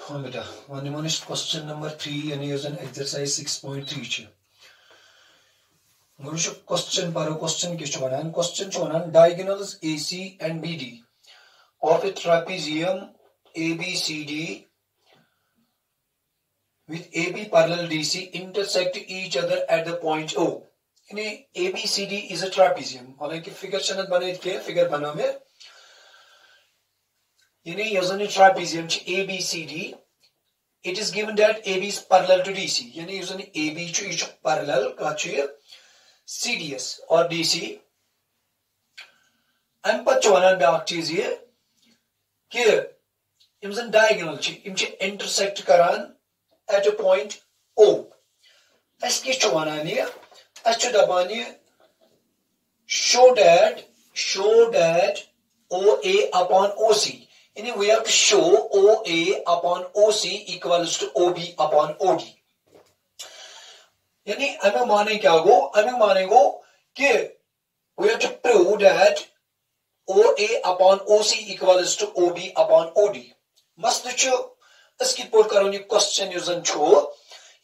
हाँ बेटा वन निमन क्वेश्चन नंबर 3 यानी एक्सरसाइज 6.3 क्वेश्चन पर question question diagonals AC and BD of a trapezium ABCD with AB parallel DC intersect each other at the point O. यानी ABCD is a trapezium. हालांकि figure चनत बने के figure बना में यानी यजन trapezium च ABCD. It is given that AB is parallel to DC. यानी यजन AB च इच parallel का च CDS और DC. अम पत वनान ब्याक चीज ये कि यमजन diagonal च इम च intersect करान at a point O. अस किस च वनान ये अस च दबान ये show that OA upon OC. यानी we have to show OA upon OC equals to OB upon OD. यानी हमें माने क्या गो हमें माने गो कि we have to prove that OA upon OC equals to OB upon OD. मस्त छु इसकी पोट करो नि क्वेश्चन यूजन छु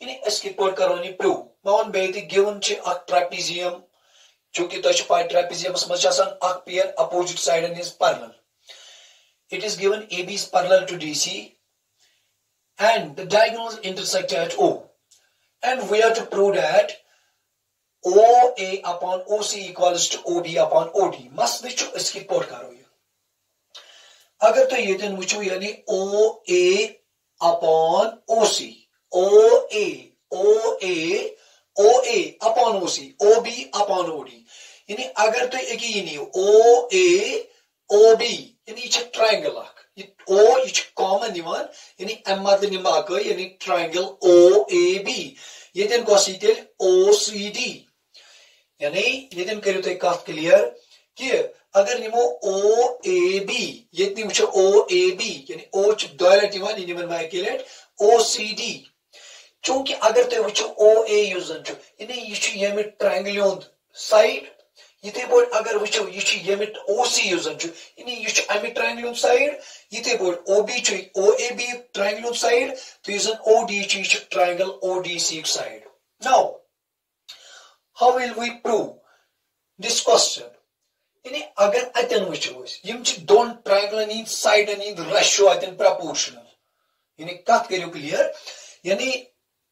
यानी इसकी पोट करो नि प्रूव मान बेति गिवन छु अ ट्रेपेजियम चूंकि तो छु पाई ट्रेपेजियमस मच आसान a pair opposite side and is parallel. It is given AB is parallel to DC and the diagonals intersect at O. And we have to prove that OA upon OC equals to OB upon OD. मस्त विचु इसकी pot करो ये. अगर तो ये दिन विचु यानी OA upon OC, OA upon OC, OB upon OD. यानी अगर तो एक ही नहीं OA OB यानी ये ट्रायंगल आक ये O ये कॉमन निवान यानी M मतलब निमाक यानी ट्रायंगल OAB ये दिन कौसी तेल OCD यानी ये दिन करियो तो काफ क्लियर कि अगर निमो OAB ये दिन मुझे OAB यानी O च डायरेक्ट निवान ये निमन माय केलेट OCD चूंकि अगर तो मुझे OA यूजन चु यानी ये में ट्रायंगल योंद साइड ये बोर्ड अगर वुचो ये में OC यूजन छु यानी ये अमि ट्रायंगल साइड ये बोर्ड OB छु OAB ट्रायंगल साइड तो यूजन OD छु triangle ODC side. Now how will we prove this question? यानी अगर अतन वुचो यम छु दोन ट्रायंगल इन साइड इन रेशियो अतन प्रोपोर्शनल यानी कत करियो क्लियर यानी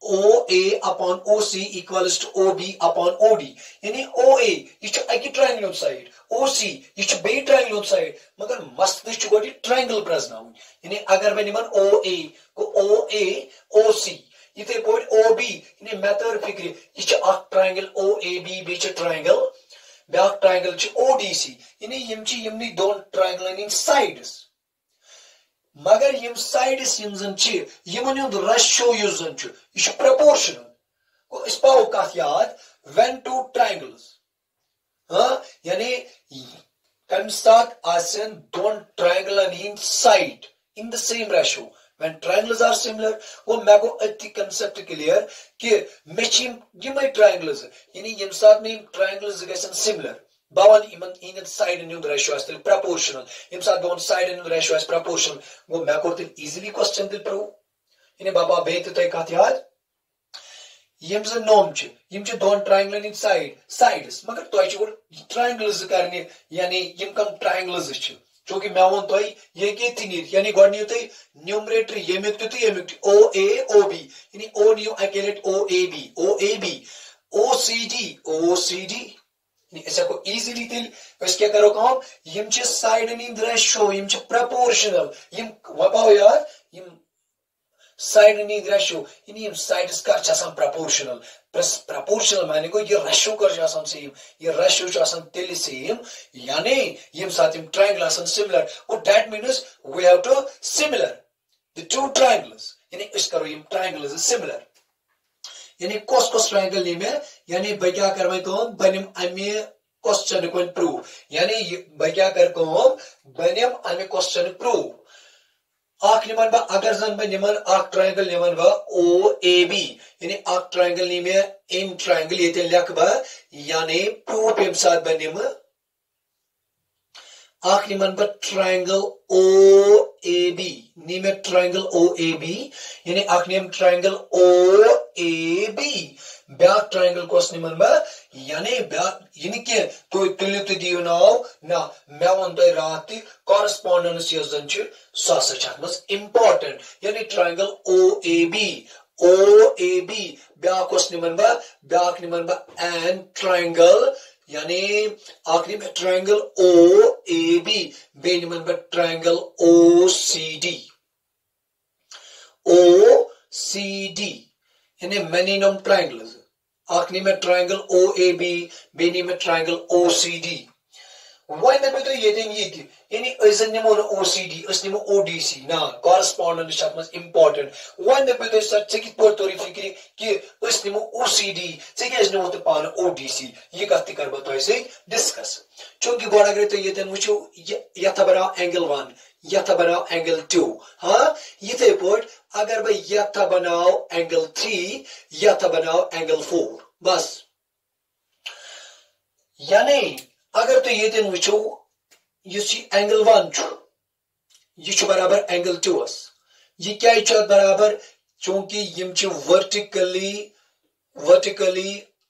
OA upon OC equals to OB upon OD. यानी OA ये च एक ट्रायंगल साइड OC ये च बे ट्रायंगल साइड मगर मस्त च गोटी ट्रायंगल प्रजनाउन यानी अगर मैं निमन OA को OA OC ये बोर्ड OB यानी मेथड फिक्र ये च एक ट्रायंगल OAB बे च ट्रायंगल ब्याक ट्रायंगल च ODC यानी यम च यमनी दोन ट्रायंगल इन साइड्स मगर यम साइड्स यम जन छि यमन युद रेशियो यूजन छु ये प्रोपोर्शनल को इस पाओ का याद when two triangles यानी कम साथ आसन दोन triangle in side in the same ratio when triangles are similar वो मैं को अति कांसेप्ट क्लियर कि मेचिम यम ट्रायंगल्स यानी यम साथ में ट्रायंगल्स गसन सिमिलर बावन इन साइड इन रेशियो आस्ते प्रोपोर्शनल यम साथ दोन साइड इन रेशियो आस प्रोपोर्शनल वो मैं को इजीली क्वेश्चन दिल प्रूव यानी बाबा बेत तो कत याद यम ज नोम छ यम छ दोन ट्रायंगल इन साइड्स मगर तो छ ट्रायंगल्स करने यानी यम कम ट्रायंगल्स छ चूंकि मैं वन तो ये के तीन यानी गॉडनियो तो न्यूमरेटर यमिक तो यमिक OA OB यानी O न्यू अकेलेट OAB OCD ऐसा को इजीली तिल बस क्या करो काम यम च साइड इन रेशियो यम च प्रोपोर्शनल यम वपाओ यार यम साइड इन रेशियो यानी यम साइड्स का आसान प्रोपोर्शनल प्लस प्रोपोर्शनल माने को ये रेशियो कर आसान सेम ये रेशियो च आसान तिल सेम यानी यम साथ यम ट्रायंगल आसान सिमिलर और that means we have to similar the two triangles यानी इस करो यम ट्रायंगल्स इज सिमिलर यानी कोस ट्रायंगल नी में यानी ब क्या करवे कम बनिम अमे क्वेश्चन को प्रूव यानी ब क्या कर कम बनिम अमे क्वेश्चन प्रूव आख निमन बा अगर जन ब निमन आख ट्रायंगल निमन बा OAB यानी आख ट्रायंगल नी में इन ट्रायंगल ये लिख बा यानी प्रूव पेम साथ बनिम आख निमन बा ट्रायंगल OAB नी में ट्रायंगल ओ ए बी यानी अख निम ट्रायंगल ओ ए बी ब्या ट्रायंगल कोस निमन बा यानी ब्या यानी के तो तुल्य तो दियो नाव ना मैं वन तो रात कॉरेस्पोंडेंस ये जन छ सो मस इंपॉर्टेंट यानी ट्रायंगल ओ ए बी ब्या कोस निमन बा एंड ट्रायंगल यानी आखिरी में ट्रायंगल ओ ए बी बे निमन बा ट्रायंगल ओ सी डी यानी मैनिनम ट्रायंगल्स आखिरी में ट्रायंगल ओ ए बी बेनी में ट्रायंगल ओ सी डी वन में तो ये दिन ये थी यानी ऐसे निमो ना ओ सी डी ऐसे निमो ओ डी सी ना कॉरेस्पॉन्डेंट शब्द में इम्पोर्टेंट वन में तो सच कि पर तोरी फिक्री कि ऐसे निमो ओ सी डी से कि ऐसे निमो तो पान ओ डी सी ये कहती कर बताओ ऐसे डिस्कस चूंकि गोड़ा करे तो ये दिन मुझे या था बना एंगल 1 या था बनाओ एंगल 2 हाँ ये थे पोर्ट अगर भाई या था बनाओ एंगल 3 या था बनाओ एंगल 4 बस यानी अगर तो ये दिन वुचो युस एंगल 1 ये बराबर एंगल 2 ये क्या बराबर चूंकि यम वर्टिकली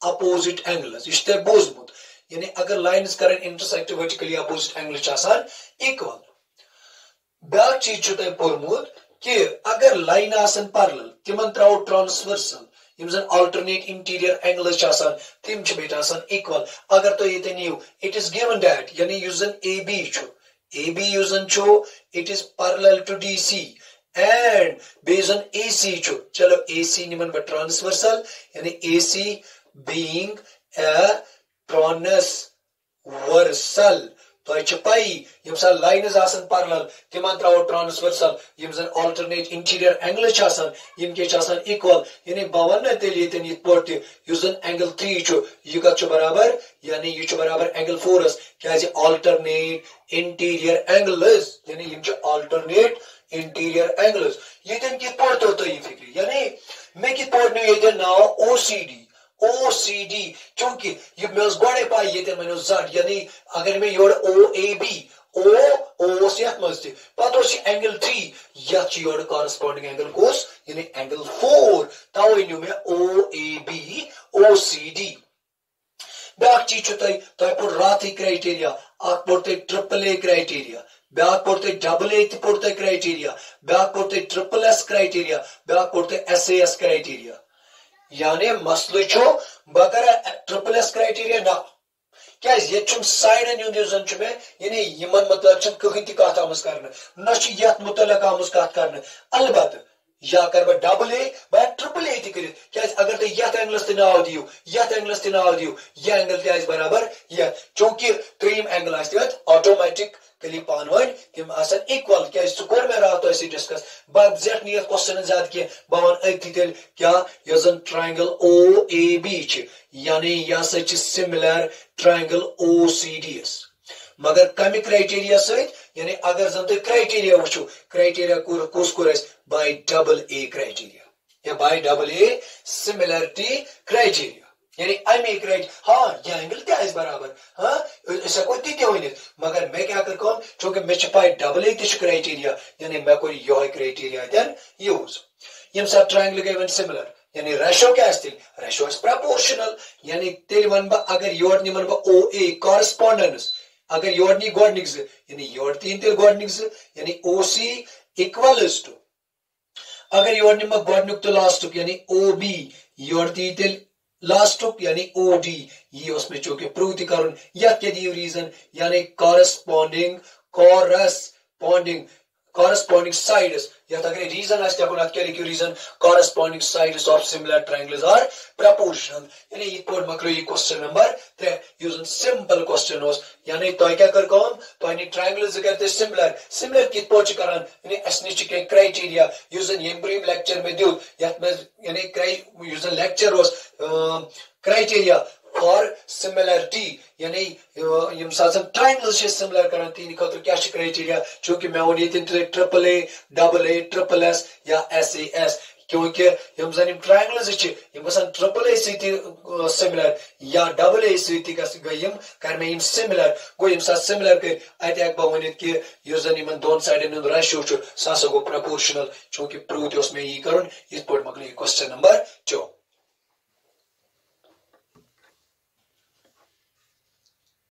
अपोजिट एंगल्स ये बोजमुत यानी अगर लाइन्स करन intersect vertically opposite angle equal ब्या चीज पोर्मुत कि अगर लाइन आसन पैरेलल तिमन त्राओ ट्रांसवर्सल यम जन अल्टरनेट इंटीरियर एंगल्स आसान तिम छ बेटा आसान इक्वल अगर तो ये now it is given that यानी यूजन ए बी यूजन छो it is parallel to DC and based on AC छो चलो एसी निमन बट ट्रांसवर्सल यानी एसी बीइंग अ ट्रांसवर्सल तो पाई यम सा लाइन्स आसन पैरेलल तिमन त्राओ ट्रांसवर्सल यम जन अल्टरनेट इंटीरियर एंगल्स आसान यम के आसान इक्वल यानी बावन ने तेली तन ये पोर्ट यूजन एंगल 3 छो ये का छ बराबर यानी ये छ बराबर एंगल 4 क्या है अल्टरनेट इंटीरियर एंगल्स यानी यम छ अल्टरनेट इंटीरियर एंगल्स ये तन की पोर्ट होता है ये फिक्री यानी मैं की पोर्ट ने ये नाउ ओसीडी क्योंकि ये मैं उस गोड़े पाई ये थे मैंने जड यानी अगर मैं योर ओ ए बी ओ से मस्ती पता एंगल 3 या योर कॉरेस्पॉन्डिंग एंगल कोस यानी एंगल 4 ताऊ इन में O A B O C D बैक चीज तो पर राथी क्राइटेरिया आक पड़ते ट्रिपल ए क्राइटेरिया बैक पड़ते डबल ए पड़ते क्राइटेरिया बैक पड़ते ट्रिपल एस क्राइटेरिया बैक पड़ते एसएएस क्राइटेरिया यानी मसले छो बगर ट्रिपल एस क्राइटेरिया ना क्या ये साइडन युन में यानी यमन मतलब कहीं ति कत आमस कर न यत मुतलक आमस कत कर अलबत् या कर बह डबल ए बह ट्रिपल ए कर क्या अगर तुम यत एंगलस ते नाव दियो यत एंगलस ते नाव दियो यह एंगल ते बराबर यत चूंकि त्रीम एंगल ऑटोमेटिक कली पानवन तिम आसन इक्वल क्या कोर में रहा तो ऐसे डिस्कस बब जेट नियत क्वेश्चन ज्यादा के बवन अति तेल क्या यजन ट्रायंगल ओ ए बी छ यानी या such similar triangle O C D S मगर कम क्राइटेरिया सहित यानी अगर जन तो क्राइटेरिया वुचो क्राइटेरिया कुस कुरस बाय डबल ए क्राइटेरिया या bye double A similarity criteria यानी अमे क्राइट हाँ यह एंगल क्या है बराबर हाँ ऐसा कोई तीते हुई नहीं मगर मैं क्या कर कौन चूंकि मैं छपाई डबल ए क्राइटेरिया यानी मैं कोई यो क्राइटेरिया देन यूज यम सा ट्रायंगल गिवन सिमिलर यानी रेशो क्या है रेशो इज प्रोपोर्शनल यानी तेल वन बा अगर योर निमन बा ओ ए कॉरेस्पोंडेंस अगर योर नी गॉडनिक्स यानी योर तीन तेल गॉडनिक्स यानी ओ सी इक्वल इज टू अगर योर निम गॉडनिक तो लास्ट यानी ओ बी योर तीन तेल लास्ट यानी ओ डी ये उसमें चूंकि प्रूव कर या रीजन यानी corresponding sides या तक रीजन आस्ते अपन क्या लिखियो reason corresponding sides of similar triangles are proportional यानी ये पर मकरो ये question number 3 using simple question होस यानी तो क्या कर कौन तो यानी ट्रायंगल्स करते सिमिलर कित पोच करन यानी एसनिच के क्राइटेरिया यूजिंग एम्ब्रियम लेक्चर में दियो यात में यानी यूजिंग लेक्चर होस क्राइटेरिया और सिमिलरिटी यानी यम साजन ट्रायंगल्स से सिमिलर करन तीन खतर क्या क्राइटेरिया जो कि मैं वन ये triple A double A triple S या एसएएस क्योंकि यम जन ट्रायंगल्स गसान ट्रिपल ए सिमिलर या डबल ए गई कर मे सिमिलर गो यम सिमिलर कर अत बह वन कि जन दोन साइडन हूं रेशियो सह गो प्रपोर्शनल चूंकि प्रूव मे यी कर इत पे मकल क्वेश्चन नंबर 4।